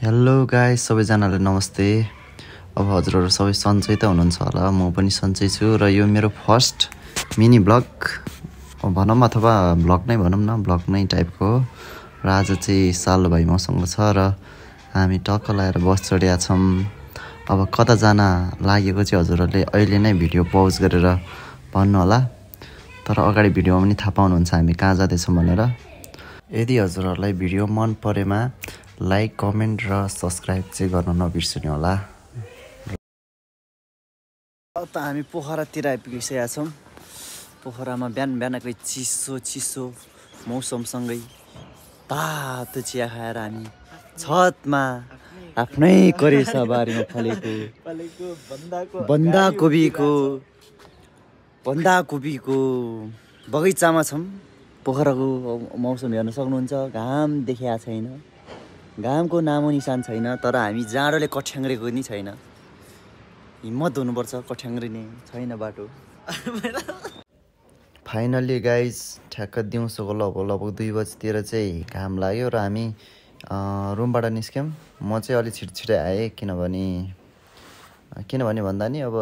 Hello guys सबैजनालाई नमस्ते। अब हजुरहरू सबै सन्चै त हुनुहुन्छ होला, म पनि सन्चै छु र यो मेरो फर्स्ट मिनी ब्लग भनौँ अथवा ब्लग नै भनौँ न, ब्लग नै टाइपको हो। र आज चाहिँ सालो भाइ मसँग छ र हामी टक्क लाएर बस चढेका छौँ। अब कता जान लागेको चाहिँ हजुरहरूले अहिले नै भिडियो पज गरेर भन्नु होला, तर अगाडि भिडियोमा पनि थाहा पाउनुहुन्छ हामी कहाँ जाँदैछौँ भनेर। यदि हजुरहरूलाई भिडियो मन परेमा लाइक, कमेन्ट र सब्सक्राइब चाहिँ गर्न नबिर्सनु होला। त हामी पोखरातिर आइपुगिसकेका छौँ। पोखरामा बिहानकै चिसो मौसमसँगै तातो चिया खाएर हामी छतमा आफ्नै करेसा बारीमा फलेको बन्दाकोपीको बगैँचामा छौँ। पोखराको मौसम हेर्न सक्नुहुन्छ, घाम देखिएको छैन, घामको नामो निशान छैन, तर हामी जाडोले कठ्याङ्ग्रेको नि छैन। हिम्मत हुनुपर्छ, कठ्याङ्ग्रिने छैन बाटो। फाइनल्ली गाइज ठ्याक्क दिउँसोको लगभग 2 बजीतिर चाहिँ घाम लाग्यो र हामी रुमबाट निस्क्यौँ। म चाहिँ अलिक छिटै आएँ किनभने भन्दा नि अब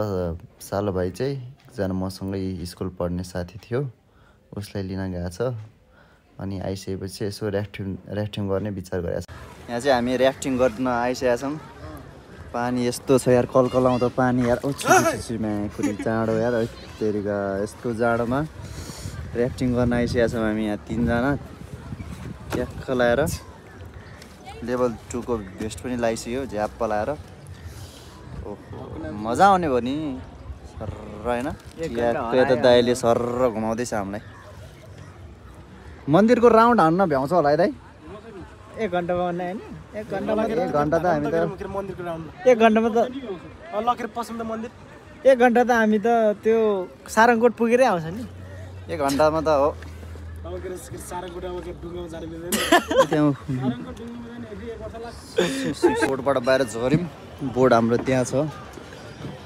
सालो भाइ चाहिँ एकजना मसँगै स्कुल पढ्ने साथी थियो, उसलाई लिन गएको छ। अनि आइसकेपछि यसो ऱ्याफ्टिङ गर्ने विचार गरेको छ। यहाँ चाहिँ हामी ऱ्याफ्टिङ गर्न आइसकेका छौँ। पानी यस्तो छ यार, कलकलाउँदो पानी यार। खुरी जाडो यार, तेरिका यस्तो जाडोमा ऱ्याफ्टिङ गर्न आइसकेका छौँ हामी। यहाँ 3 जना ट्याक्क लाएर लेभल 2 को भेस्ट पनि लगाइसक्यो, झ्याप्प लाएर। ओहो मजा आउने भयो नि सर्र होइन। यता दाइले सर्र घुमाउँदैछ हामीलाई। मन्दिरको राउन्ड हान्न भ्याउँछ होला है दाइ? 1 घन्टामा भन्ने होइन, 1 घन्टामा 1 घन्टा त हामी त मन्दिरको राउन्ड 1 घन्टामा त लकेर पसन्द मन्दिर 1 घन्टा त हामी त त्यो सारङकोट पुगेरै आउँछ नि। 1 घन्टामा त हो। बोर्डबाट बाहिर झऱ्यौँ, बोर्ड हाम्रो त्यहाँ छ।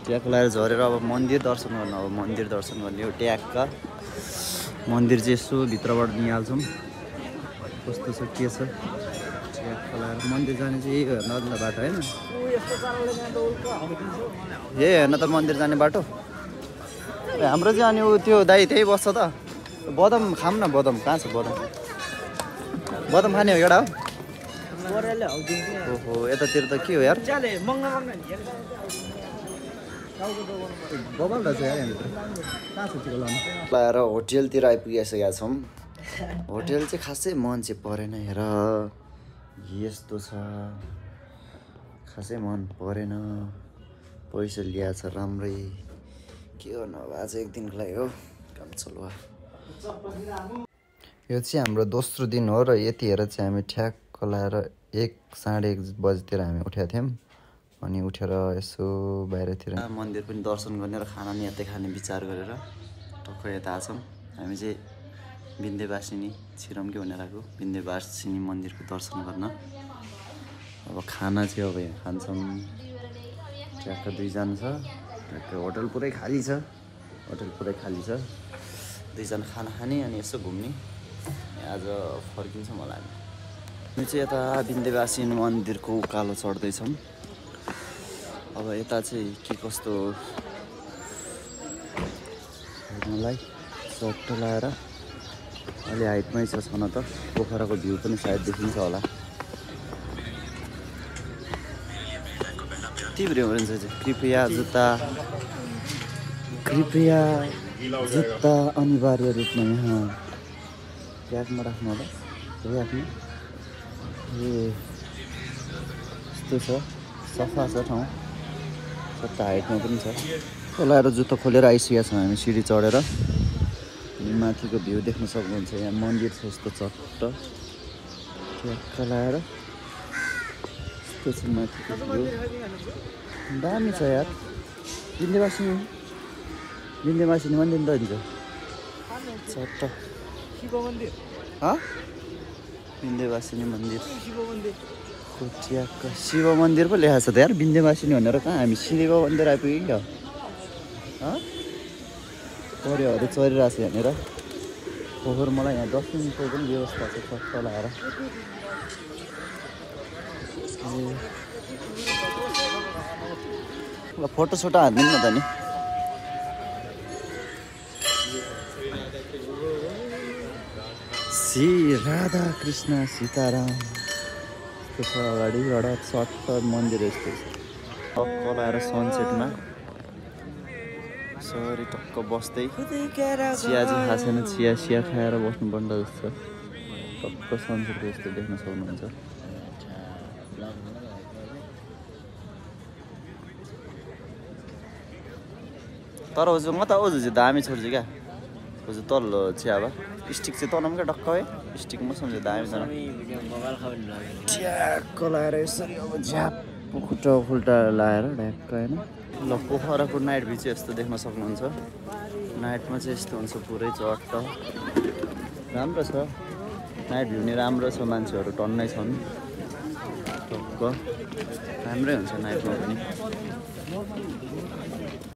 ट्याक्क लगाएर झरेर अब मन्दिर दर्शन गर्नु, अब मन्दिर दर्शन गर्ने हो। ट्याक्क मन्दिर चाहिँ यसो भित्रबाट निहाल्छौँ कस्तो छ के छ। ट्याक्क लगाएर मन्दिर जाने चाहिँ यही हेर्न बाटो होइन, यही हेर्न त मन्दिर जाने बाटो। हाम्रो चाहिँ अनि त्यो दाइ त्यही बस्छ त। बदम खाऊँ न, बदम कहाँ छ बदम खाने हो एउटा हो। ओहो यतातिर त के हो यार, बबाल रहेछ यार यहाँभित्र। कहाँ छ त्यो लाएर होटेलतिर आइपुगिसकेका छौँ। होटेल चाहिँ खासै मान्छे परेन हेर, यस्तो छ, खासै मन परेन। पैसा ल्याएको छ राम्रै, के गर्नु अब आज 1 दिनको लागि हो काम चलुवा। यो चाहिँ हाम्रो दोस्रो दिन हो र यतिखेर चाहिँ हामी ठ्याक्क लाएर 1 साढे 1 बजीतिर हामी उठेका थियौँ। अनि उठेर यसो बाहिरतिर मन्दिर पनि दर्शन गर्ने र खाना नि यतै खाने विचार गरेर टक्क यता आछौँ। हामी चाहिँ विन्ध्यवासिनी छिरमके भनेर आएको, विन्ध्यवासिनी मन्दिरको दर्शन गर्न। अब खाना चाहिँ अब यहाँ खान्छौँ। ट्याक्क 2 जना छ, ट्याक्क होटल पुरै खाली छ, 2 जना खाना खाने अनि यसो घुम्ने। आज फर्किन्छौँ होला हामी चाहिँ यता विन्ध्यवासिनी मन्दिरको उकालो चढ्दैछौँ। अब यता चाहिँ के कस्तो हेर्नलाई चट्ट लाएर अलि हाइटमै छ छन त। पोखराको भ्यू पनि सायद देखिन्छ होला। तीव्र हुन्छ चाहिँ कृपया जुत्ता अनिवार्य रूपमा यहाँ ब्यागमा राख्नु होला। राख्नु ए यस्तो छ, सफा छ ठाउँ, सट्टा हाइटमा पनि छ। लाएर जुत्ता खोलेर आइसकेका छौँ हामी सिँढी चढेर। माथिको भ्यू देख्न सक्नुहुन्छ, यहाँ मन्दिर छ यस्तो चट्ट। ट्याक्क लाएर यस्तो छ माथिको भ्यू, दामी छ यार। विन्ध्यवासिनी मन्दिर त हुन्छ चट्ट। विन्ध्यवासिनी मन्दिर ट्याक्क शिव मन्दिर पो लेखाएको छ त यार, विन्ध्यवासिनी भनेर। कहाँ हामी शिव मन्दिर आइपुग्यो क्या? परिवारहरू चरिरहेको छ यहाँनिर। फोहोर मलाई यहाँ 10 मिनटको पनि व्यवस्था छ, चट्ट लाएर ल फोटो सोटो हान्दिउँ न त नि श्री राधा कृष्ण सीताराम यस्तो छ अगाडि एउटा सट्ट मन्दिर यस्तो छ टक्क लाएर सनसेटमा सरी टक्क बस्दै चिया चाहिँ खाएको छैन चिया खाएर बस्नुपर्ने जस्तो टक्क सनसेटको यस्तो देख्न सक्नुहुन्छ तर हजुर म त चाहिँ दामी छोड्छु क्या हजुर तल्लो चिया स्टिक चाहिँ तलमा क्या टक्क है स्टिक म सम्झे दामी छ च्याक्क लाएर यसरी अब झ्याप खुट्टा फुल्टा लाएर ढ्याक्क होइन ल पोखराको नाइट भ्यू चाहिँ यस्तो देख्न सक्नुहुन्छ नाइटमा चाहिँ यस्तो हुन्छ पुरै चट्ट राम्रो छ नाइट भ्यू नि राम्रो छ मान्छेहरू टन्नै छन् टक्क राम्रै हुन्छ नाइटमा पनि